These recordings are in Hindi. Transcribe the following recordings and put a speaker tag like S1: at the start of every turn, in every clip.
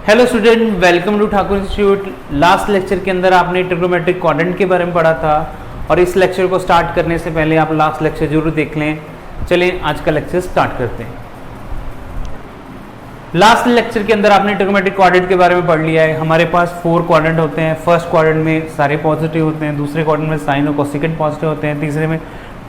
S1: Hello student, welcome to Thakur institute. Last lecture के अंदर आपने ट्रिग्नोमेट्रिक क्वाड्रेंट के बारे में पढ़ा था और इस लेक्चर को स्टार्ट करने से पहले आप लास्ट लेक्चर जरूर देख लें। चलिए आज का लेक्चर स्टार्ट करते हैं। लास्ट लेक्चर के अंदर आपने ट्रिग्नोमेट्रिक क्वाड्रेंट के बारे में पढ़ लिया है। हमारे पास 4 क्वाड्रेंट होते हैं। फर्स्ट क्वाड्रेंट में सारे पॉजिटिव होते हैं, दूसरे क्वाड्रेंट में साइन और कोसेकेंट पॉजिटिव होते हैं, तीसरे में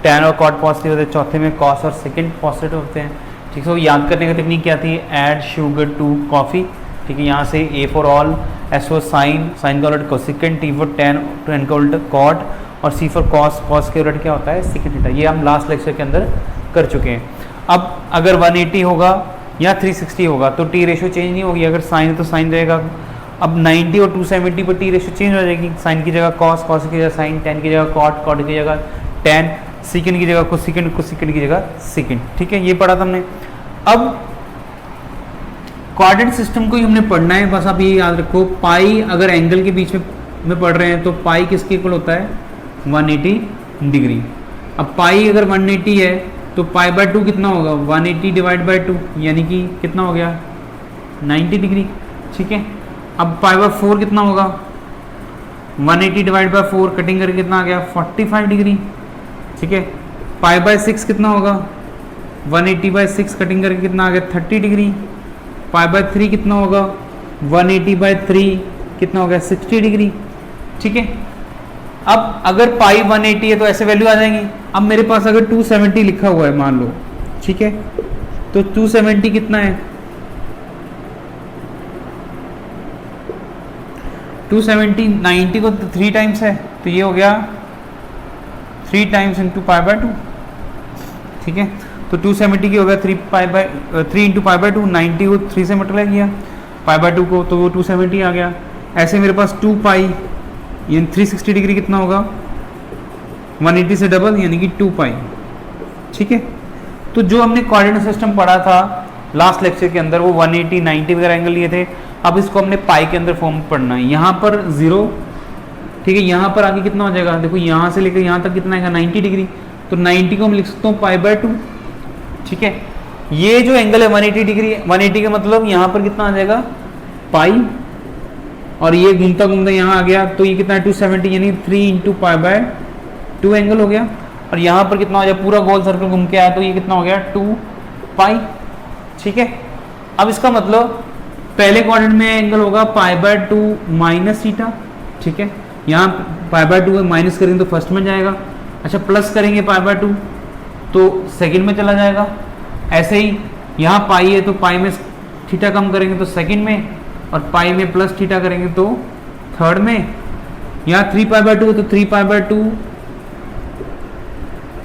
S1: टैन और कॉट पॉजिटिव होते हैं, चौथे में कॉस और सेकेंड पॉजिटिव होते हैं। ठीक है, तो याद करने की तकनीक क्या थी? Add sugar to coffee. ठीक है, यहाँ से A for all, S for sine, sine का उलट cosecant, T for tan, tan का उलट कॉट और C फॉर कॉस, कॉस के उलट क्या होता है? Second theta. ये हम लास्ट लेक्चर के अंदर कर चुके हैं। अब अगर 180 होगा या 360 होगा तो T रेशो चेंज नहीं होगी। अगर साइन है तो साइन रहेगा। अब 90 और 270 पर T रेशो चेंज हो जाएगी। साइन की जगह कॉस, कॉस की जगह साइन, टैन की जगह कॉट, कॉट की जगह टैन, सेकेंड की जगह कोसेकेंट, कोसेकेंट की जगह सेकेंड। ठीक है, ये पढ़ा था हमने। अब क्वाड्रेंट सिस्टम को ही हमने पढ़ना है। बस आप ये याद रखो, पाई अगर एंगल के बीच में पढ़ रहे हैं तो पाई किसके इक्वल होता है? 180 डिग्री। अब पाई अगर 180 है तो पाई बाय 2 कितना होगा? 180 डिवाइड बाय 2 यानी कि कितना हो गया? 90 डिग्री। ठीक है, अब पाई बाय 4 कितना होगा? 180 डिवाइड बाय 4 कटिंग करके कितना आ गया? 45 डिग्री। ठीक है, पाई बाय 6 कितना होगा? 180 बाय 6 कटिंग करके कितना आ गया? 30 डिग्री। पाई बाय 3 कितना होगा? 180 बाय 3 कितना हो गया? 60 डिग्री। ठीक है, अब अगर पाई 180 है तो ऐसे वैल्यू आ जाएंगी। अब मेरे पास अगर 270 लिखा हुआ है मान लो, ठीक है, तो 270 कितना है? 270 90 को 3 टाइम्स है तो ये हो गया 3 टाइम्स इंटू पाई बाय 2। ठीक है, तो 270 की हो गया 3 इंटू पाई बाय 2। 90 को 3 से मल्टीप्लाई किया पाई बाय 2 को तो वो 270 आ गया। ऐसे मेरे पास 2 पाई यानी 360 डिग्री कितना होगा? 180 से डबल यानी कि 2 पाई। ठीक है, तो जो हमने कोऑर्डिनेट सिस्टम पढ़ा था लास्ट लेक्चर के अंदर वो 180 90 वगैरह एंगल लिए थे। अब इसको हमने पाई के अंदर फॉर्म पढ़ना है। यहाँ पर 0, ठीक है, यहाँ पर आगे कितना हो जाएगा? देखो यहाँ से लेकर यहाँ तक कितना आएगा? 90 डिग्री। तो 90 को हम लिख सकते हो पाई बाय 2। ठीक है, ये जो एंगल है 180 डिग्री, 180 का मतलब यहाँ पर कितना आ जाएगा? पाई, और ये घूमता घूमता यहाँ आ गया तो ये कितना है? 270 यानी 3 इंटू पाई बाय 2 एंगल हो गया। और यहाँ पर कितना हो जाए? पूरा गोल सर्कल घूम के आया तो ये कितना हो गया? 2 पाई। ठीक है, अब इसका मतलब पहले क्वाड्रेंट में एंगल होगा पाई बाय 2 माइनस थीटा। ठीक है, यहाँ पाई बाय 2 माइनस करेंगे तो फर्स्ट में जाएगा। अच्छा, प्लस करेंगे पाई बाय 2 तो सेकंड में चला जाएगा। ऐसे ही यहाँ पाई है तो पाई में थीटा कम करेंगे तो सेकंड में, और पाई में प्लस थीटा करेंगे तो थर्ड में। यहाँ 3 पाई बाय 2 तो 3 पाई बाय 2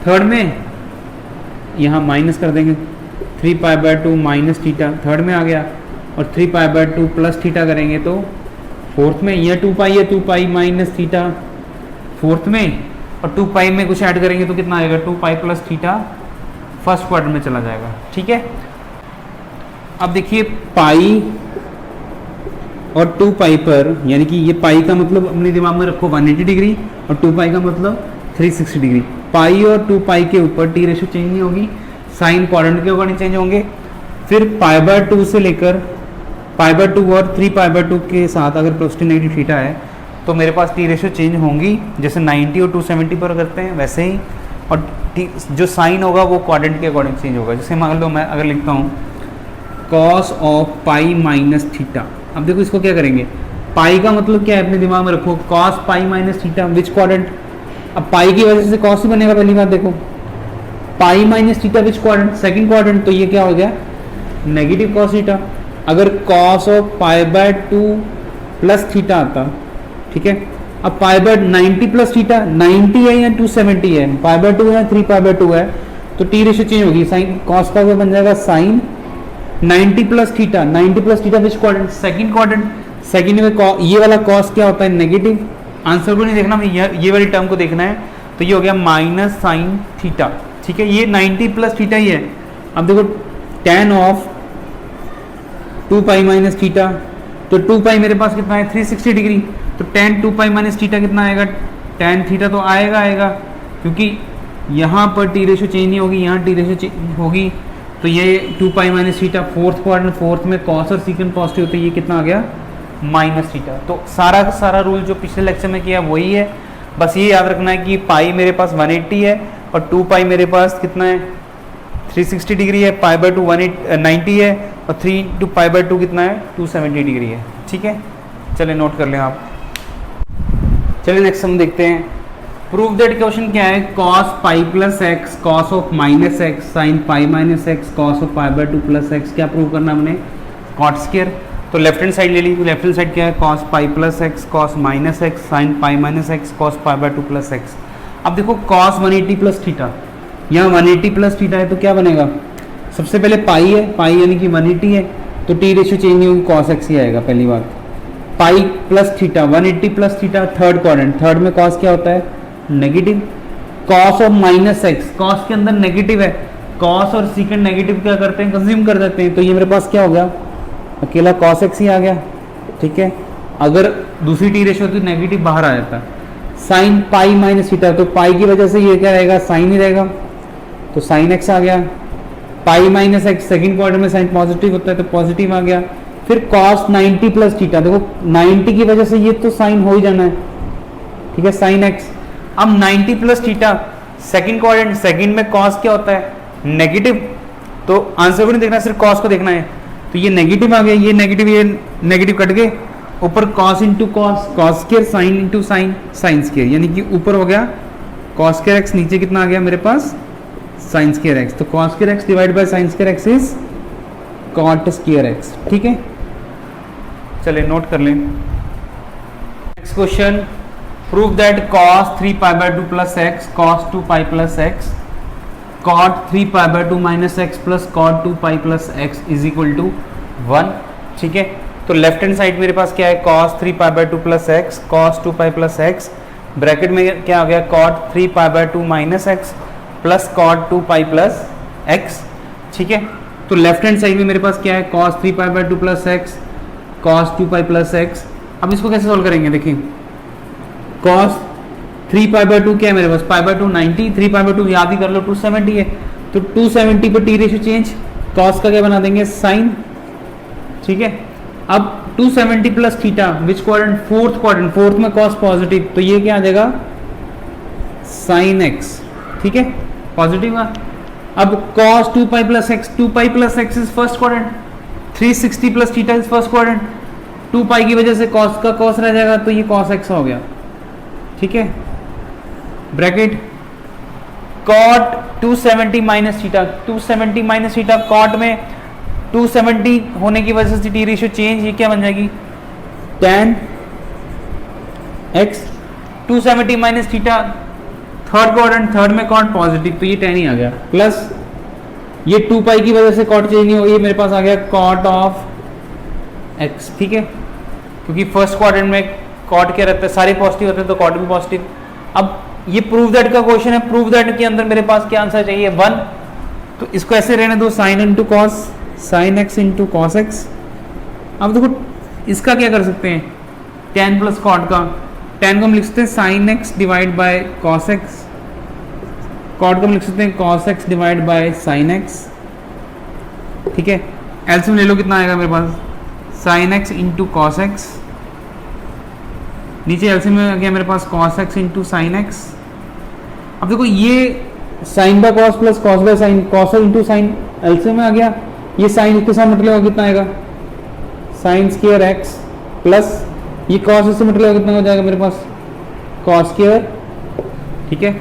S1: थर्ड में, यहाँ माइनस कर देंगे 3 pi by 2 minus theta third में आ गया, और 3 पाई बाय 2 प्लस थीटा करेंगे तो फोर्थ में। यह 2 पाई है, 2 पाई माइनस थीटा फोर्थ में, और 2 पाई में कुछ ऐड करेंगे तो कितना आएगा? 2 pi plus theta first quadrant में चला जाएगा। ठीक है, अब देखिए पाई और 2 पाई पर, यानी कि ये पाई का मतलब अपने दिमाग में रखो 180 डिग्री और 2 पाई का मतलब 360 डिग्री। पाई और 2 पाई के ऊपर टी रेशो चेंज नहीं होगी, साइन क्वाड्रेंट के अकॉर्डिंग चेंज होंगे। फिर पाई बाय 2 से लेकर पाई बाय 2 और 3 पाई बाय 2 के साथ अगर पॉजिटिव नेगेटिव थीटा है तो मेरे पास टी रेशो चेंज होंगी, जैसे 90 और 270 पर करते हैं वैसे ही। और जो साइन होगा वो क्वाड्रेंट के अकॉर्डिंग चेंज होगा। जैसे मान लो मैं अगर लिखता हूँ cos of pi minus theta. अब देखो इसको क्या करेंगे? पाई का मतलब क्या है अपने दिमाग में रखो? Cos pi minus theta which quadrant? अब पाई की वजह से कॉस ही बनेगा। पहली बात देखो, pi minus theta which quadrant? Second quadrant. तो ये क्या हो गया? Negative cos theta. अगर cos of pi by 2 plus theta आता, ठीक है, अब पाई बाय 90 प्लस थीटा, 90 है या 270 है, पाई बाय 2 है 3 पाई बाय 2 है, तो टी रेशो चेंज होगी। साइन कॉस का बन जाएगा sine 90 plus theta. 90 plus theta which quadrant? Second quadrant. Second में ये वाला कॉस क्या होता है? नेगेटिव। आंसर को नहीं देखना, हमें ये वाली टर्म को देखना है। तो ये हो गया माइनस साइन थीटा। ठीक है, ये 90 प्लस थीटा ही है। अब देखो tan of 2 pi minus theta, तो 2 पाई मेरे पास कितना है? 360 डिग्री। तो tan 2 पाई माइनस थीटा कितना आएगा? tan थीटा तो आएगा, क्योंकि यहाँ पर टी रेशो चेंज नहीं होगी, यहाँ टी रेशो चेंज होगी। तो ये 2 पाई minus theta, fourth quadrant, fourth में कॉस और सीकेंड पॉजिटिव होते हैं, ये कितना आ गया माइनस थीटा। तो सारा का सारा रूल जो पिछले लेक्चर में किया वही है, बस ये याद रखना है कि पाई मेरे पास 180 है और 2 पाई मेरे पास कितना है 360 डिग्री है, पाई बाय 2 190 है और 3 टू पाई बाय 2 कितना है 270 डिग्री है। ठीक है, चलिए नोट कर लें आप। चलिए नेक्स्ट हम देखते हैं, प्रूव दैट क्वेश्चन क्या है, cos pi plus x cos of minus x sine pi minus x cos of pi by 2 plus x, क्या प्रूव करना हमने कॉट स्क्वायर। तो लेफ्ट हैंड साइड ले ली, तो लेफ्ट हैंड साइड क्या है cos pi plus x cos minus x sine pi minus x cos pi by 2 plus x. अब देखो cos 180 प्लस थीटा, यहाँ 180 प्लस थीटा है तो क्या बनेगा, सबसे पहले पाई है, पाई यानी कि 180 है तो टी रेशियो चेंज नहीं होगी, cos x ही आएगा पहली बात। पाई plus theta 180 plus theta, third quadrant, third में cos क्या होता है negative, cos of minus x, cos के अंदर नेगेटिव है, cos और सीकेंड नेगेटिव क्या करते हैं कंज्यूम कर देते हैं, तो ये मेरे पास क्या हो गया अकेला cos x ही आ गया। ठीक है, अगर दूसरी टी रेशियो होती नेगेटिव बाहर आ जाता। साइन पाई माइनस थीटा, तो पाई की वजह से ये क्या रहेगा साइन ही रहेगा, तो साइन x आ गया। Pi minus x second quarter में साइन पॉजिटिव होता है तो पॉजिटिव आ गया। फिर cos 90 प्लस थीटा, देखो 90 की वजह से ये तो साइन हो ही जाना है। ठीक है, साइन x। अब 90 plus theta second quadrant, second में cos क्या होता है नेगेटिव, तो आंसर को नहीं देखना सिर्फ cos को देखना है, तो ये नेगेटिव आ गया, ये नेगेटिव कट गए, ऊपर cos into cos square sine into sine square, यानी कि ऊपर हो गया cos स्क्वायर x, नीचे कितना आ गया मेरे पास साइन स्क्वायर एक्स, तो cos square x divide by sine square x is cot square x. ठीक है, चलिए नोट कर लें। Next question, prove that cos 3 pi by 2 plus x cos 2 pi plus x cot 3 pi by 2 minus x plus cot 2 pi plus x is equal to 1। ठीक है, तो लेफ्ट हैंड साइड मेरे पास क्या है cos 3 pi by 2 plus x cos 2 pi plus x, bracket में क्या आ गया cot 3 pi by 2 minus x plus cot 2 pi plus x. ठीक है, तो लेफ्ट हैंड साइड में मेरे पास क्या है cos 3 pi by 2 plus x cos 2 pi plus x. अब इसको कैसे सॉल्व करेंगे, देखिए cos 3 पाई बाय 2 क्या है मेरे पास पाई बाय 2 90, 3 पाई बाय 2 याद ही कर लो 270 है, तो 270 पर टी रेशियो चेंज, cos का क्या बना देंगे साइन। ठीक है, अब 270 plus theta which quadrant fourth quadrant, fourth में cos पॉजिटिव, तो ये क्या आ जाएगा साइन एक्स। ठीक है, पॉजिटिव आ। अब cos 2 pi plus x, 2 pi plus x is first quadrant, 360 plus theta is first quadrant, 2 पाई की वजह से cos का cos रह जाएगा, तो ये cos x हो गया। ठीक है, bracket cot 270 minus theta, 270 minus theta, cot में 270 होने की वजह से टी रेशियो चेंज, ये क्या बन जाएगी tan x, 270 minus theta third quadrant, third में cot पॉजिटिव, तो ये tan ही आ गया, प्लस ये 2 पाई की वजह से cot चेंज नहीं हो, ये मेरे पास आ गया cot ऑफ x। ठीक है, क्योंकि फर्स्ट क्वाड्रेंट में cot क्या रहता है सारे पॉजिटिव होते हैं तो cot भी पॉजिटिव। अब ये प्रूव दैट का क्वेश्चन है, प्रूव दैट के अंदर मेरे पास क्या आंसर चाहिए 1, तो इसको ऐसे रहने दो sine into cos, sine x into cos x. अब देखो इसका क्या कर सकते हैं tan प्लस कॉट का, tan को हम लिख सकते हैं sine x divide by cos x, cot को हम लिख सकते हैं cos x divide by sine x. ठीक है, एलसीएम ले लो, कितना आएगा मेरे पास sine x into cos x, नीचे एलसीएम में आ गया मेरे पास cos x into sine x. अब देखो ये sine by cos plus cos by sine, cos into sine LCM में आ गया, ये साइन इसके साथ मतलब कितना आएगा साइन स्क्वायर एक्स प्लस ये कॉस इससे मतलब कितना हो जाएगा मेरे पास कॉस स्क्वायर। ठीक है,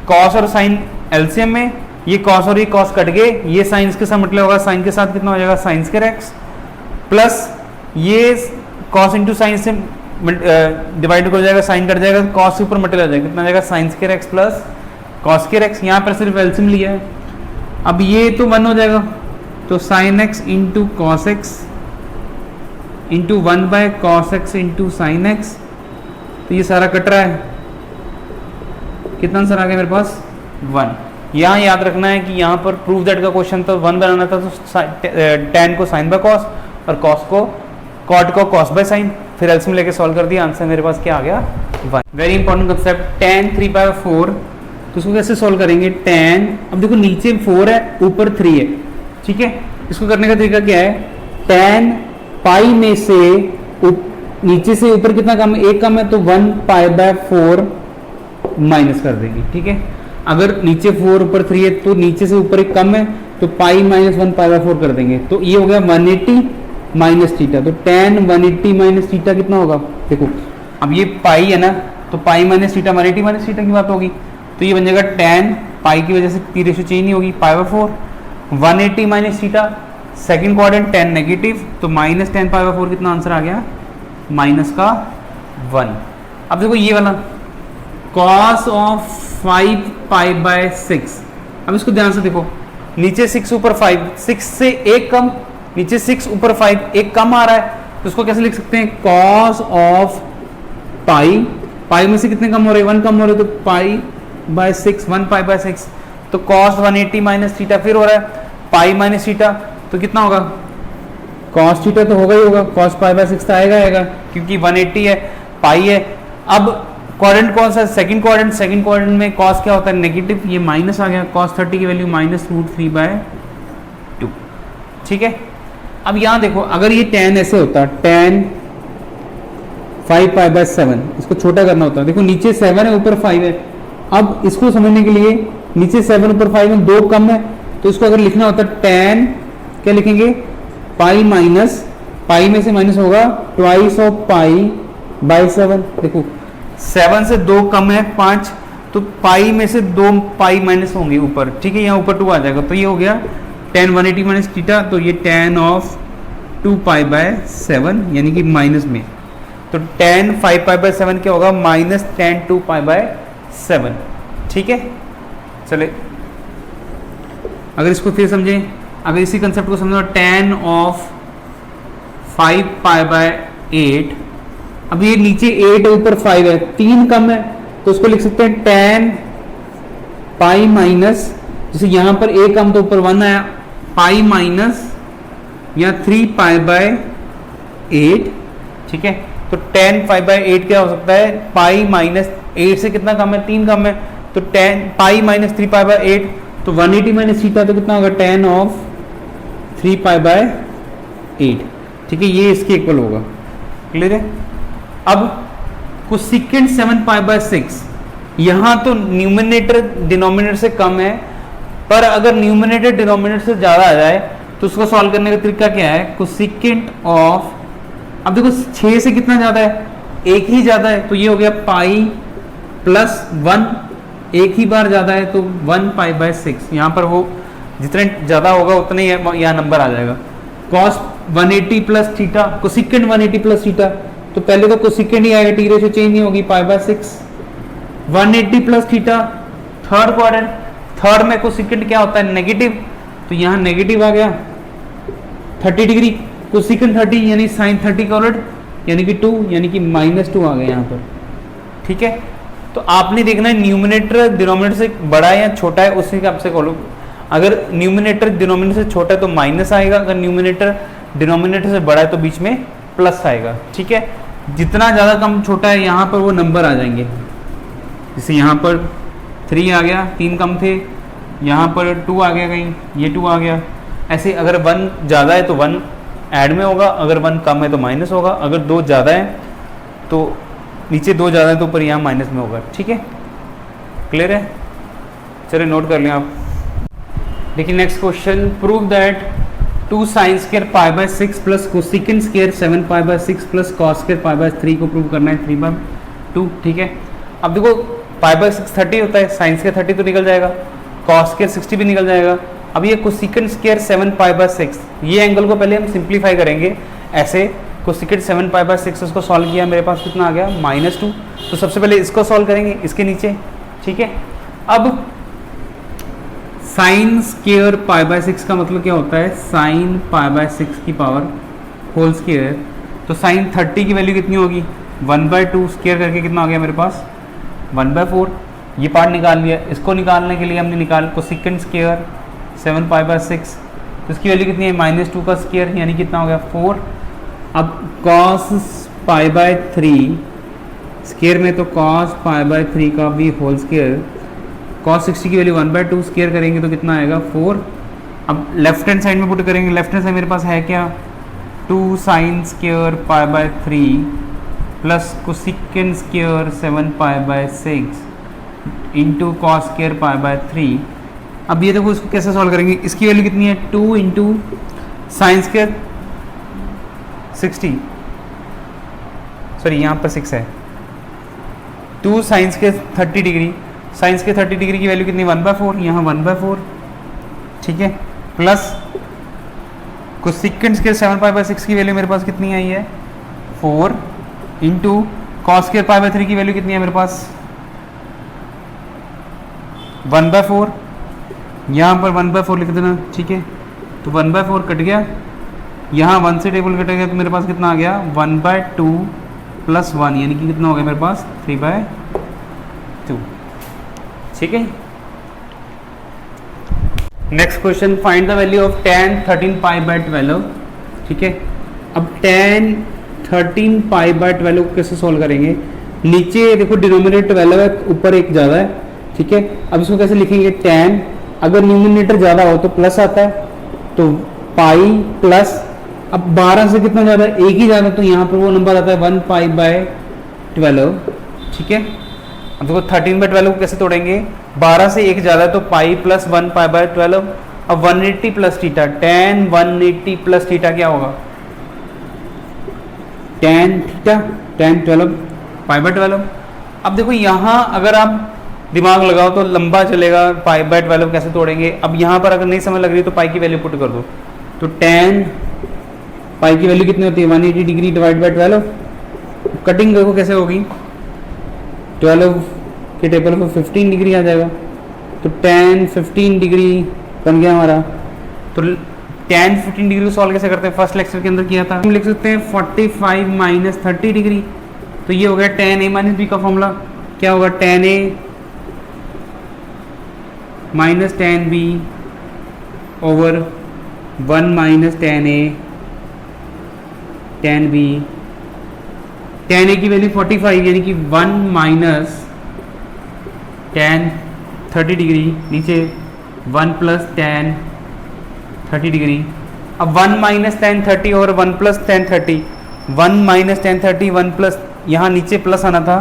S1: कॉस और साइन एलसीएम में, ये कॉस और ये कॉस कट गए, ये साइन के साथ मतलब होगा साइन के साथ कितना हो जाएगा साइन स्क्वायर एक्स, प्लस ये कॉस इंटू साइन से डिवाइड हो जाएगा, साइन कट जाएगा, कॉस के ऊपर मल्टीप्लाई हो जाएगा, कितना आ जाएगा sign square x plus cos square x. यहाँ पर सिर्फ एलसीएम लिया है, अब ये तो 1 हो जाएगा, तो sign x into cos x into 1 bye cos x into sine x, तो ये सारा कट रहा है, कितना आंसर आ गया मेरे पास 1। यहाँ याद रखना है कि यहाँ पर प्रूव दैट का क्वेश्चन तो 1 बनाना था, तो tan को साइन बाय कॉस और कॉस को कॉट को कॉस बाय साइन, फिर एलसीएम लेके सॉल्व कर दिया, आंसर मेरे पास क्या आ गया 1। वेरी इंपॉर्टेंट कंसेप्ट, tan 3/4, तो उसको कैसे सॉल्व करेंगे tan, अब देखो नीचे 4 है ऊपर 3 है, ठीक है, इसको करने का तरीका क्या है, tan पाई में से नीचे से ऊपर कितना कम है, एक कम है, तो 1π/4 माइनस कर देंगे। ठीक है, अगर नीचे 4 ऊपर 3 है तो नीचे से ऊपर एक कम है तो पाई माइनस 1π/4 कर देंगे, तो ये हो गया 180 माइनस थीटा। तो tan 180 माइनस थीटा कितना होगा, देखो अब ये पाई है ना, तो पाई माइनस थीटा 180 माइनस थीटा की बात होगी, तो ये बन जाएगा tan पाई की वजह से पी रेशियो चेंज नहीं होगी, π/4 180 minus theta, second quadrant tan negative, तो माइनस tan π/4 कितना आंसर आ गया, माइनस का 1। अब देखो ये वाला cos ऑफ 5π/6, अब इसको ध्यान से देखो, नीचे 6 ऊपर 5, 6 से एक कम, नीचे 6 ऊपर 5 एक कम आ रहा है, तो इसको कैसे लिख सकते हैं, cos ऑफ पाई, पाई में से कितने कम हो रहे हैं, 1 कम हो रहे हैं, तो π/6 1π/6, तो cos 180 माइनस थीटा फिर हो रहा है पाई माइनस थीटा, तो कितना होगा, cos थीटा तो होगा ही होगा, cos π/6 तो आएगा क्योंकि 180 है, पाई है। अब क्वाड्रेंट कौन सा, सेकंड क्वाड्रेंट, सेकंड क्वाड्रेंट में cos क्या होता है, नेगेटिव, ये माइनस आ गया, cos 30 की वैल्यू -√3/2। ठीक है, अब यहाँ देखो अगर ये tan ऐसे होता, tan 5π/7, इसको छोटा करना होता है, देखो नीचे 7 है ऊपर 5 है, अब इसको समझने के लिए नीचे 7 ऊपर 5 में 2 कम है, तो इसको अगर लिखना होता tan क्या लिखेंगे, पाई माइनस, पाई में से माइनस होगा ट्वाइस ऑफ π/7, देखो 7 से 2 कम है 5, तो पाई में से 2 पाई माइनस होंगे ऊपर। ठीक है, यहाँ ऊपर 2 आ जाएगा, तो ये हो गया tan 180 माइनस थीटा, तो ये tan ऑफ 2π/7 यानी कि माइनस में, तो tan 5π/7 क्या होगा, माइनस tan 2π/7। ठीक है, चले अगर इसको फिर समझें, अगर इसी कंसेप्ट को समझो, tan ऑफ 5π/8, अब ये नीचे 8 है ऊपर 5 है, 3 कम है, तो उसको लिख सकते हैं tan पाई माइनस, जैसे यहां पर a कम तो ऊपर 1 आया, पाई माइनस या 3π/8। ठीक है, तो tan 5/8 क्या हो सकता है, पाई माइनस 8 से कितना कम है, 3 कम है, तो tan पाई माइनस 3π/8, तो 180 माइनस थीटा, तो कितना होगा, tan ऑफ 3π/8। ठीक है, ये इसके इक्वल होगा, क्लियर है। अब कोसेकेंट 7π/6, यहाँ तो न्यूमिनेटर डिनोमिनेटर से कम है, पर अगर न्यूमिनेटर डिनोमिनेटर से ज़्यादा आ जाए तो उसको सॉल्व करने का तरीका क्या है, कोसेकेंट ऑफ, अब देखो 6 से कितना ज़्यादा है, एक ही ज़्यादा है, तो ये हो गया पाई प्लस 1, एक ही बार ज़्यादा है तो 1π/6, यहाँ पर वो जितने ज़्यादा होगा उतने ही यहाँ नंबर आ जाएगा। cos 180 plus theta, cosecant 180 plus theta, तो पहले तो कोसेकेंट ही आएगा, टी रेशियो चेंज नहीं होगी, π/6 180 plus theta, third quadrant, third में कोसेकेंट क्या होता है, नेगेटिव, तो यहाँ नेगेटिव आ गया 30 डिग्री, कोसेकेंट 30 यानी साइन 30 का उलट, यानी कि 2, यानी कि -2 आ गया यहाँ पर। ठीक है, तो आपने देखना है न्यूमिनेटर डिनोमिनेटर से बड़ा है या छोटा है, उसी हिसाब से खोलो। अगर न्यूमिनेटर डिनोमिनेटर से छोटा है तो माइनस आएगा, अगर न्यूमिनेटर डिनोमिनेटर से बड़ा है तो बीच में प्लस आएगा। ठीक है, जितना ज़्यादा कम छोटा है यहाँ पर वो नंबर आ जाएंगे, जैसे यहाँ पर 3 आ गया, 3 कम थे, यहाँ पर 2 आ गया, कहीं ये 2 आ गया, ऐसे अगर 1 ज़्यादा है तो 1 ऐड में होगा, अगर 1 कम है तो माइनस होगा, अगर 2 ज़्यादा है तो नीचे 2 ज़्यादा है तो ऊपर यहाँ माइनस में होगा। ठीक है, क्लियर है, चलिए नोट कर लें आप। देखिए next question, prove that 2 sin square π/6 plus cosecant square 7π/6 plus cos square π/3 को प्रूव करना है 3/2। ठीक है, अब देखो π/6 30 होता है, sin स्क्वायर 30 तो निकल जाएगा, cos स्क्वायर 60 भी निकल जाएगा। अब ये कोसेकेंट स्क्वायर 7π/6, ये एंगल को पहले हम सिंप्लीफाई करेंगे ऐसे, कोसेकेंट 7π/6 उसको सॉल्व किया, मेरे पास कितना आ गया, -2, तो सबसे पहले इसको सॉल्व करेंगे इसके नीचे। ठीक है, अब साइन स्क्वायर π/6 का मतलब क्या होता है, साइन π/6 की पावर होल स्क्वायर, तो साइन 30 की वैल्यू कितनी होगी, 1/2 स्क्वायर करके कितना आ गया मेरे पास, 1/4। ये पार्ट निकाल लिया, इसको निकालने के लिए हमने निकाल कोसेकेंट स्क्वायर 7π/6, तो इसकी वैल्यू कितनी है, -2 का स्क्वायर, यानी कितना हो गया 4। अब cos π/3 स्क्वायर में, तो cos π/3 का भी होल स्क्वायर, cos 60 की वैल्यू 1/2 स्क्वायर करेंगे तो कितना आएगा 4, अब लेफ्ट हैंड साइड में पुट करेंगे, लेफ्ट हैंड साइड मेरे पास है क्या, 2 sine square pi by 3 plus cosecant square 7 pi by 6 into cos square pi by 3। अब ये देखो इसको कैसे सॉल्व करेंगे, इसकी वैल्यू कितनी है, 2 इंटू साइन स्क्वायर 60, सॉरी यहाँ पर 6 है, 2 sine square 30 degree, sine square 30 degree की वैल्यू कितनी, 1/4, यहाँ 1/4, ठीक है, plus cosecant square 7 pi by 6 की वैल्यू मेरे पास कितनी आई है, 4 into cos square pi by 3 की वैल्यू कितनी है मेरे पास, 1/4, यहाँ पर 1/4 लिख देना, ठीक है, तो 1/4 कट गया, यहाँ 1 से टेबल कटेगा तो मेरे पास कितना आ गया, 1/2 प्लस 1, यानी कि कितना हो गया मेरे पास 3/2, ठीक है। Next question, find the value of tan 13 pi by 12, ठीक है। अब tan 13 पाई बाय 12 को कैसे सॉल्व करेंगे, नीचे देखो डिनोमिनेटर 12 है, ऊपर एक ज़्यादा है, ठीक है। अब इसको कैसे लिखेंगे, tan, अगर न्यूमिनेटर ज़्यादा हो तो प्लस आता है, तो पाई प्लस, अब 12 से कितना ज़्यादा है, एक ही ज़्यादा, तो यहाँ पर वो नंबर आता है 1 पाई बाय 12, ठीक है। अब देखो 13 बाय 12 को कैसे तोड़ेंगे, 12 से एक ज़्यादा है तो पाई प्लस 1 पाई बाय 12, अब 180 plus theta, tan 180 plus theta क्या होगा, tan theta, tan 12 pi by 12। अब देखो यहाँ अगर आप दिमाग लगाओ तो लंबा चलेगा, पाई बाय 12 कैसे तोड़ेंगे। अब यहाँ पर अगर नहीं समझ लग रही तो पाई की वैल्यू पुट कर दो, तो tan पाई की वैल्यू कितनी होती है, 180 डिग्री डिवाइड बाय 12, कटिंग देखो कैसे होगी, 12 के टेबल पर 15 डिग्री आ जाएगा, तो tan 15 डिग्री बन गया हमारा। तो tan 15 डिग्री को सॉल्व कैसे करते हैं, फर्स्ट लेक्चर के अंदर किया था, हम लिख सकते हैं 45 माइनस 30 डिग्री, तो ये हो गया tan a माइनस बी का फॉर्मूला, क्या होगा, tan a minus tan b over 1 minus tan a tan b, tan a की वैल्यू 45 यानी कि 1 माइनस tan 30 डिग्री, नीचे 1 प्लस tan 30 डिग्री। अब 1 माइनस tan 30 और 1 plus tan 30, 1 minus tan 30, 1 plus, यहाँ नीचे प्लस आना था,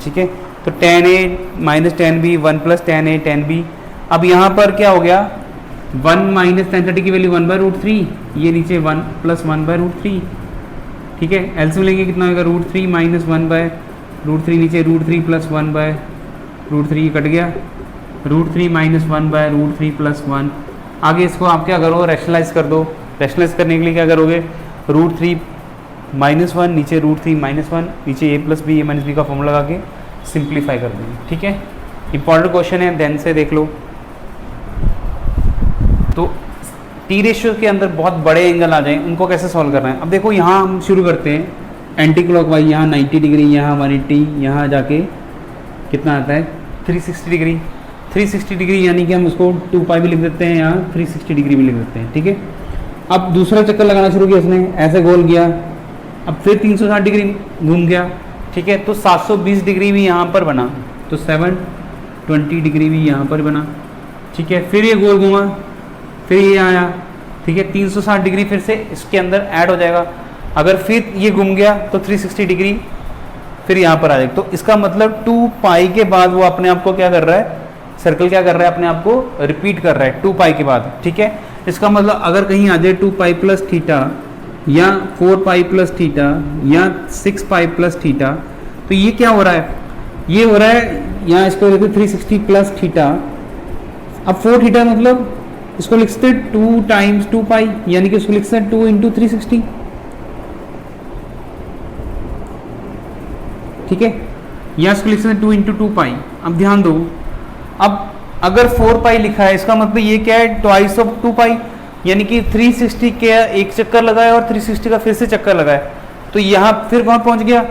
S1: ठीक है, तो tan a minus tan b, 1 plus tan a tan b। अब यहाँ पर क्या हो गया, 1 माइनस tan 30 की वैल्यू 1/√3, ये नीचे 1 प्लस 1/√3, ठीक है, एलसीएम लेंगे कितना होगा, √3 माइनस 1/√3, नीचे √3 प्लस 1/√3 कट गया, √3 माइनस 1/√3 प्लस 1। आगे इसको आप क्या करो, रैशनलाइज कर दो, रैशनलाइज करने के लिए क्या करोगे, √3 माइनस 1, नीचे √3 माइनस 1, नीचे a plus b, a minus b का फॉर्मूला लगा के सिंप्लीफाई कर देंगे, ठीक है। इंपॉर्टेंट क्वेश्चन है, ध्यान से देख लो। तो टी रेशियो के अंदर बहुत बड़े एंगल आ जाएं, उनको कैसे सॉल्व करना है। अब देखो यहाँ हम शुरू करते हैं एंटी क्लॉकवाइज, यहाँ 90 डिग्री, यहाँ 180, यहाँ जाके कितना आता है 360 डिग्री, 360 डिग्री यानी कि हम उसको 2 पाई भी लिख देते हैं, यहाँ 360 डिग्री भी लिख देते हैं, ठीक है। अब दूसरा चक्कर लगाना शुरू किया इसने, ऐसे गोल गया, अब फिर 360 डिग्री घूम गया, ठीक है, तो 720 डिग्री भी यहाँ पर बना, तो 720 डिग्री भी यहाँ पर बना, ठीक है। फिर ये गोल घूमा, फिर ये आया, ठीक है, 360 डिग्री फिर से इसके अंदर ऐड हो जाएगा। अगर फिर ये घूम गया तो 360 डिग्री फिर यहाँ पर आ जाएगा। तो इसका मतलब 2 पाई के बाद वो अपने आप को क्या कर रहा है, सर्कल क्या कर रहा है, अपने आप को रिपीट कर रहा है 2 पाई के बाद, ठीक है। इसका मतलब अगर कहीं आ जाए 2 पाई प्लस थीटा या 4 पाई प्लस थीटा या 6 पाई प्लस थीटा, तो ये क्या हो रहा है, ये हो रहा है यहाँ इसको देखो 360 प्लस थीटा। अब 4 थीटा मतलब इसको लिख सकते 2 टाइम्स 2 पाई, यानी कि इसको लिख सकते 2 इंटू 360, ठीक है, या इसको लिख सकते 2 इंटू 2 पाई। अब ध्यान दो, अब अगर 4 पाई लिखा है इसका मतलब ये क्या है, ट्वाइस ऑफ 2 पाई, यानी कि 360 के एक चक्कर लगाया और 360 का फिर से चक्कर लगाया, तो यहाँ फिर वहाँ पहुँच गया।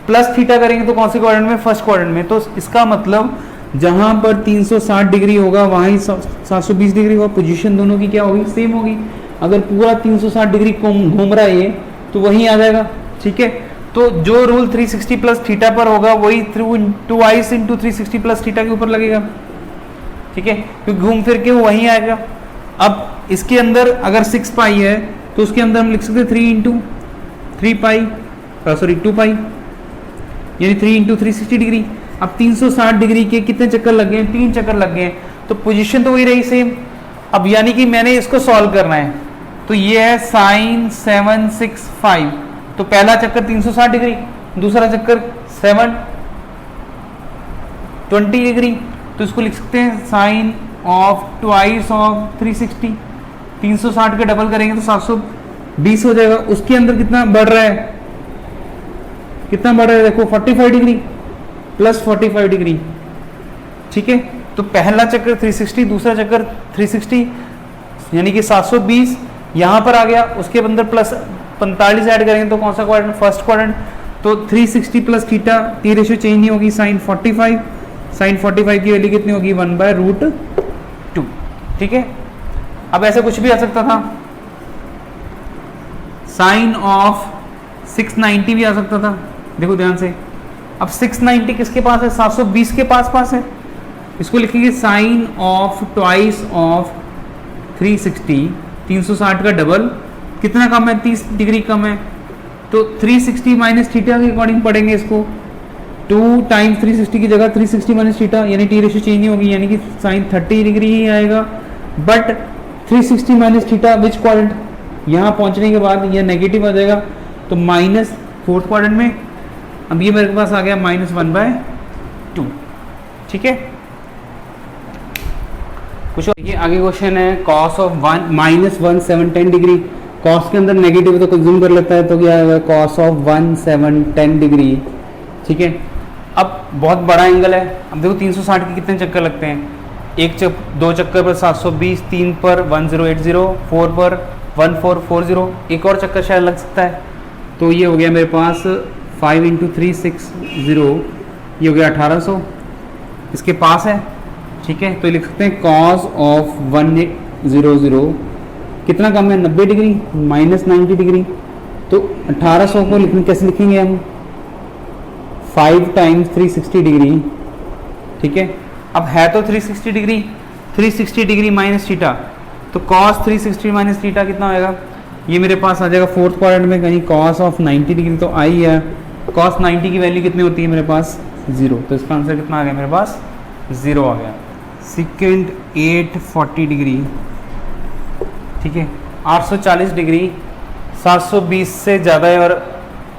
S1: प्लस थीटा करेंगे तो कौन से क्वाड्रेंट में, फर्स्ट क्वाड्रेंट में, तो इसका मतलब जहाँ पर 360 डिग्री होगा वहाँ ही 720 डिग्री होगा, पोजीशन दोनों की क्या होगी, सेम होगी। अगर पूरा 360 डिग्री घूम रहा है ये तो वहीं आ जाएगा, ठीक है। तो जो रूल 360 प्लस थीटा पर होगा वही ट्वाइस इंटू 360 प्लस थीटा के ऊपर लगेगा, ठीक है, क्योंकि घूम फिर के वो वहीं आएगा। अब इसके अंदर अगर 6 पाई है तो उसके अंदर हम लिख सकते हैं 3 इंटू 3 पाई, सॉरी 2 पाई, यानी 3 इंटू 360 डिग्री। अब 360 डिग्री के कितने चक्कर लग गए? 3 चक्कर लग गए, तो पोजीशन तो वही रही सेम। अब यानी कि मैंने इसको सॉल्व करना है, तो ये है साइन 765, तो पहला चक्कर 360 डिग्री, दूसरा चक्कर 720 डिग्री, तो इसको लिख सकते हैं साइन ऑफ ट्वाइस ऑफ 360। 360 के डबल करेंगे तो 720 हो जाएगा। उसके अंदर कितना बढ़ रहा है, कितना बढ़ रहा है देखो, 45 डिग्री प्लस 45 डिग्री, ठीक है। तो पहला चक्कर 360, दूसरा चक्कर 360, यानी कि 720 यहां पर आ गया। उसके अंदर प्लस 45 ऐड करेंगे तो कौन सा क्वाड्रेंट? First quadrant. तो 360 plus theta, T ratio change नहीं होगी, साइन 45, साइन 45 की वैल्यू कितनी होगी? 1/√2, ठीक है। अब ऐसे कुछ भी आ सकता था, साइन ऑफ 690 भी आ सकता था, देखो ध्यान से। अब 690 किसके पास है? 720 के पास है। इसको लिखेंगे साइन ऑफ ट्वाइस ऑफ 360, 360 का डबल, कितना कम है? 30 डिग्री कम है, तो 360 माइनस थीटा के अकॉर्डिंग पढ़ेंगे इसको। 2 टाइम्स 360 की जगह 360 माइनस थीटा, यानी टी रेशियो चेंज नहीं होगी, यानी कि साइन 30 डिग्री ही आएगा। But 360 minus theta which quadrant? यहाँ पहुँचने के बाद यह नेगेटिव आ जाएगा, तो माइनस फोर्थ क्वाड्रेंट में। अब ये मेरे पास आ गया -1/2, ठीक है। कुछ ये आगे क्वेश्चन है, कॉस ऑफ -1710 डिग्री। कॉस के अंदर नेगेटिव तो कंज्यूम कर लेता है, तो क्या आएगा? कॉस ऑफ 1710 डिग्री, ठीक है। अब बहुत बड़ा एंगल है। अब देखो 360 के कितने चक्कर लगते हैं? दो चक्कर पर 720, 3 पर 1080, 4 पर 1440, एक और चक्कर शायद लग सकता है। तो ये हो गया मेरे पास 5 × 360, ये हो गया 1800, इसके पास है, ठीक है। तो लिख सकते हैं कॉस ऑफ 100 कितना कम है? 90 डिग्री, -90 डिग्री। तो 1800 को लिखने कैसे लिखेंगे हम? 5 टाइम्स 360 डिग्री, ठीक है। अब है तो 360 डिग्री, 360 डिग्री माइनस थीटा, तो कॉस 360 माइनस थीटा कितना होएगा? ये मेरे पास आ जाएगा फोर्थ क्वाड्रेंट में कहीं, कॉस ऑफ 90 डिग्री तो आई है। कॉस 90 की वैल्यू कितनी होती है मेरे पास? 0, तो इसका आंसर कितना आ गया मेरे पास? 0 आ गया। सेकेंड 840 डिग्री, ठीक है। 840 डिग्री 720 से ज़्यादा है और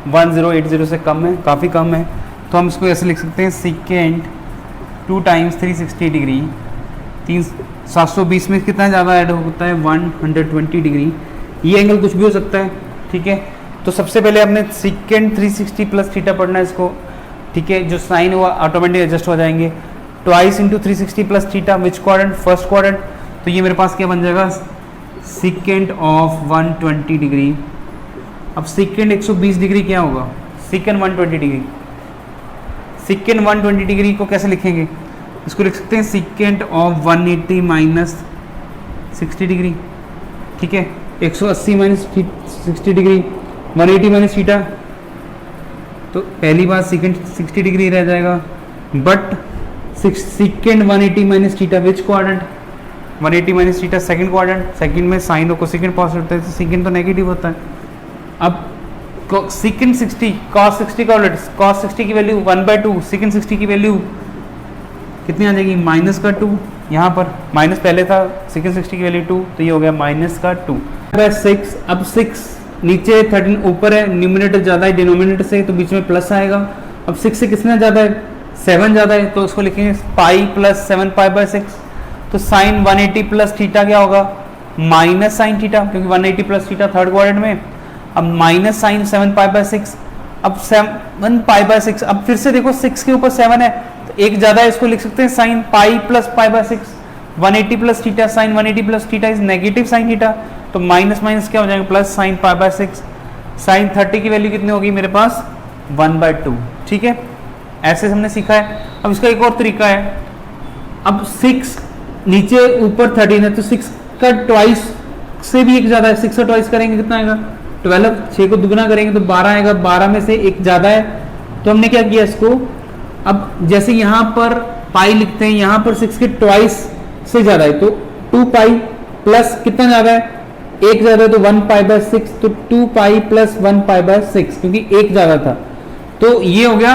S1: 1080 से कम है, काफ़ी कम है, तो हम इसको ऐसे लिख सकते हैं सेकेंड 2 टाइम्स 360 डिग्री। 720 में कितना ज़्यादा ऐड होता है? 120 डिग्री। ये एंगल कुछ भी हो सकता है, ठीक है। तो सबसे पहले हमने सेकेंड 360 प्लस थीटा पढ़ना है इसको, ठीक है। जो साइन हुआ ऑटोमेटिक एडजस्ट हो जाएंगे। Twice into 360 plus theta which quadrant? First quadrant. तो ये मेरे पास क्या बन जाएगा? Second of 120 degree. अब सेकेंड 120 डिग्री क्या होगा? Second 120 degree. सेकेंड 120 डिग्री को कैसे लिखेंगे? इसको लिख सकते हैं सेकेंड ऑफ 180 माइनस 60 डिग्री, ठीक है। 180 माइनस 60 डिग्री, 180 माइनस थीटा, तो पहली बार सेकेंड 60 डिग्री रह जाएगा। But second 180 minus theta which quadrant? 180 minus theta second quadrant. Second में साइन और कोसेकेंड पॉजिटिव होता है, तो सेकेंड तो नेगेटिव होता है। अब सेकेंड 60 कॉस 60 का उलट, कॉस 60 की वैल्यू 1/2, सेकेंड 60 की वैल्यू कितनी आ जाएगी? -2। यहाँ पर माइनस पहले था, सेकेंड 60 की वैल्यू 2, तो ये हो गया -2। 6, अब 6 नीचे 13 ऊपर है, न्यूमिनेटर ज़्यादा है डिनोमिनेटर से, तो बीच में प्लस आएगा। अब 6 से कितना ज़्यादा है? 7 ज़्यादा है, तो उसको लिखेंगे पाई प्लस 7 पाई/6। तो साइन 180 प्लस थीटा क्या होगा? माइनस साइन थीटा, क्योंकि 180 प्लस थीटा थर्ड क्वाड्रेंट में। अब माइनस साइन 7 पाई/6, अब 7 पाई/6। अब फिर से देखो 6 के ऊपर 7 है, तो एक ज़्यादा है, इसको लिख सकते हैं साइन पाई प्लस पाई/6। 180 plus theta, sine 180 plus theta is negative sine theta, तो माइनस माइनस क्या हो जाएगा? Plus sign पाई/6। साइन 30 की वैल्यू कितनी होगी मेरे पास? 1/2, ठीक है। ऐसे हमने सीखा है। अब इसका एक और तरीका है। अब 6 नीचे ऊपर 13 है, तो 6 का ट्वाइस से भी एक ज़्यादा है, 6 का ट्वाइस करेंगे कितना आएगा? 12। 6 को दुगना करेंगे तो 12 आएगा, 12 में से एक ज़्यादा है, तो हमने क्या किया इसको, अब जैसे यहाँ पर पाई लिखते हैं, यहाँ पर 6 के ट्वाइस से ज़्यादा है तो 2 पाई प्लस कितना ज़्यादा है, एक ज़्यादा है तो 1 पाई बाय 6, तो 2 पाई प्लस 1 पाई बाय 6 क्योंकि एक ज़्यादा था। तो ये हो गया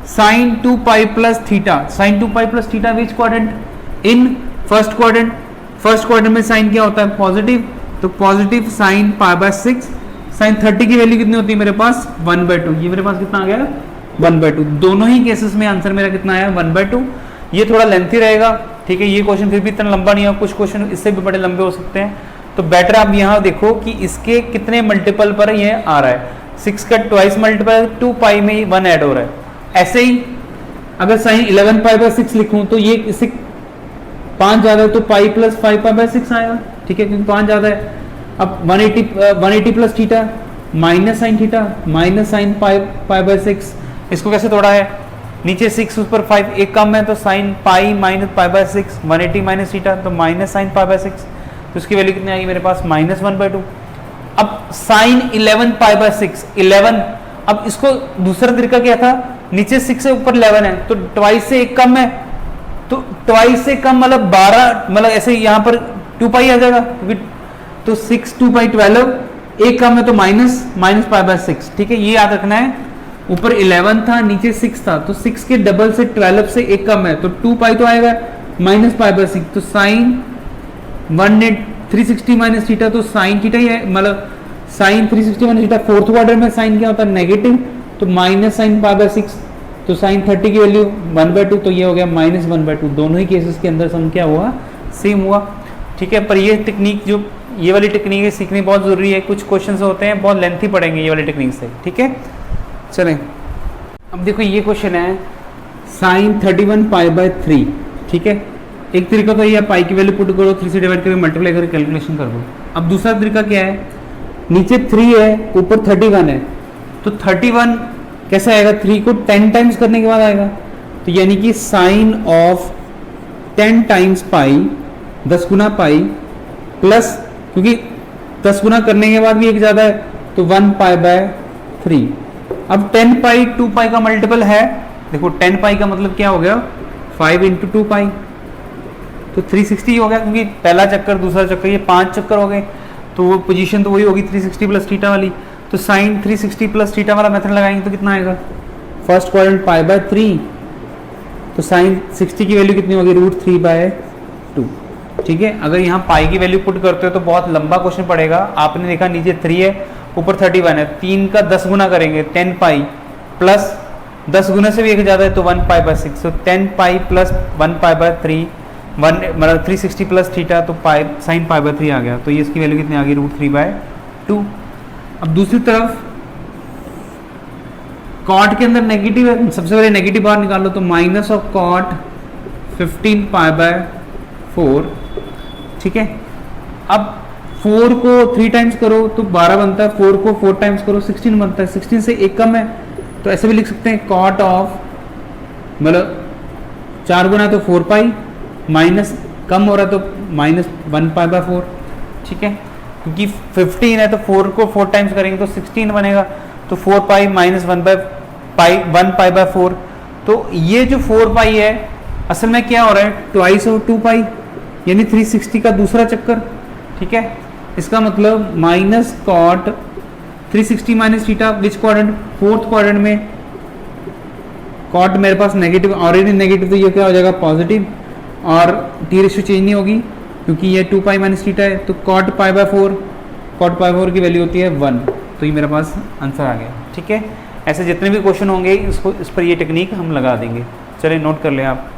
S1: sine 2 pi plus theta. Sine 2 pi plus theta which quadrant, in first quadrant. First quadrant में साइन क्या होता है, पॉजिटिव, तो positive sine pi by 6। Sine 30 की वैल्यू कितनी होती है मेरे पास 1/2, ये मेरे पास कितना आ गया 1/2। दोनों ही केसेस में आंसर मेरा कितना आया 1/2। ये थोड़ा लेंथी रहेगा, ठीक है, ये क्वेश्चन फिर भी इतना लंबा नहीं है, कुछ क्वेश्चन इससे भी बड़े लंबे हो सकते हैं। तो बेटर आप यहाँ देखो कि इसके कितने मल्टीपल पर ये आ रहा है, 6 का ट्वाइस मल्टीपल, 2 पाई में 1 ऐड हो रहा है। ऐसे ही अगर साइन 11 पाई बाय 6 लिखूं तो ये इससे 5 ज्यादा है तो पाई प्लस 5 पाई बाय 6 आएगा, ठीक है, क्योंकि 5 ज्यादा है। अब 180 plus theta minus sine theta minus sign pi by 6, इसको कैसे तोड़ा है, नीचे 6 ऊपर 5, एक कम है तो sine pi minus pi by 6, 180 minus theta तो माइनस साइन पाई बाय 6, तो इसकी वैल्यू कितनी आएगी मेरे पास -1/2। अब साइन 11 पाई बाय 6, 11, अब इसको दूसरा तरीका क्या था, नीचे 6 से ऊपर 11 है तो ट्वाइस से एक कम है, तो ट्वाइस से कम मतलब 12, मतलब ऐसे यहाँ पर 2 पाई आ जाएगा, तो 6 2 पाई 12, एक कम है तो माइनस पाई बाय 6, ठीक है, ये याद रखना है। ऊपर 11 था नीचे 6 था तो 6 के डबल से 12 से एक कम है तो 2 पाई तो आएगा माइनस पाई बाय 6, तो साइन 360 माइनस थीटा, तो साइन थीटा ही है, मतलब sine 360 minus theta. Fourth quadrant में साइन क्या होता है नेगेटिव, तो माइनस साइन पाई बाय 6, तो साइन 30 की वैल्यू 1/2, तो ये हो गया -1/2। दोनों ही केसेस के अंदर सम क्या हुआ, सेम हुआ, ठीक है। पर ये टेक्निक जो ये वाली टेक्निक है सीखनी बहुत ज़रूरी है, कुछ क्वेश्चंस होते हैं बहुत लेंथी पड़ेंगे ये वाली टेक्निक से, ठीक है। चलें अब देखो ये क्वेश्चन है साइन 31 पाई बाय 3, ठीक है। एक तरीका तो ये पाई की वैल्यू पुट करो, 3 से डिवाइड करके मल्टीप्लाई करके कैलकुलेशन कर दो। अब दूसरा तरीका क्या है, नीचे 3 है ऊपर 31 है, तो 31 कैसे आएगा, 3 को 10 टाइम्स करने के बाद आएगा, तो यानी कि साइन ऑफ 10 टाइम्स पाई, 10 गुना पाई प्लस, क्योंकि 10 गुना करने के बाद भी एक ज़्यादा है तो 1 पाई बाय 3। अब 10 पाई 2 पाई का मल्टीपल है, देखो 10 पाई का मतलब क्या हो गया 5 × 2 पाई, तो 360 हो गया, क्योंकि पहला चक्कर दूसरा चक्कर ये 5 चक्कर हो गए, तो वो पोजीशन तो वही होगी 360 प्लस थीटा वाली। तो साइन 360 प्लस थीटा वाला मेथड लगाएंगे तो कितना आएगा, फर्स्ट क्वाड्रेंट पाई बाय 3, तो साइन 60 की वैल्यू कितनी होगी √3/2, ठीक है। अगर यहाँ पाई की वैल्यू पुट करते हो तो बहुत लंबा क्वेश्चन पड़ेगा। आपने देखा नीचे 3 है ऊपर 31 है, 3 का 10 गुना करेंगे 10 पाई प्लस 10 गुना से भी एक ज़्यादा है तो 1 पाई बाय 6, तो 10 पाई प्लस 1 पाई बाय 3, 1 मतलब 360 प्लस थीटा, तो पाई साइन पाई बाय 3 आ गया, तो ये इसकी वैल्यू कितनी आ गई √3/2। अब दूसरी तरफ कॉट के अंदर नेगेटिव है, सबसे पहले नेगेटिव बाहर निकालो, तो minus of cot 15 pi by 4, ठीक है। अब 4 को 3 टाइम्स करो तो 12 बनता है, 4 को 4 टाइम्स करो 16 बनता है, 16 से एक कम है, तो ऐसे भी लिख सकते हैं कॉट ऑफ, मतलब 4 गुना तो 4 पाई, माइनस कम हो रहा तो -1 पाई बाय 4, ठीक है, क्योंकि 15 है तो 4 को 4 टाइम्स करेंगे तो 16 बनेगा, तो 4 पाई -1 पाई बाय 4। तो ये जो 4 पाई है असल में क्या हो रहा है, ट्वाइस ऑफ 2 पाई, यानी 360 का दूसरा चक्कर, ठीक है। इसका मतलब minus cot 360 minus theta which quadrant, fourth quadrant में कॉट मेरे पास नेगेटिव, ऑलरेडी नेगेटिव, तो ये क्या हो जाएगा पॉजिटिव, और टी रेशियो चेंज नहीं होगी क्योंकि ये 2 पाई माइनस थीटा है, तो cot pi by 4, cot pi 4 की वैल्यू होती है 1, तो ये मेरे पास आंसर आ गया, ठीक है। ऐसे जितने भी क्वेश्चन होंगे इसको इस पर ये टेक्निक हम लगा देंगे। चलिए नोट कर लें आप।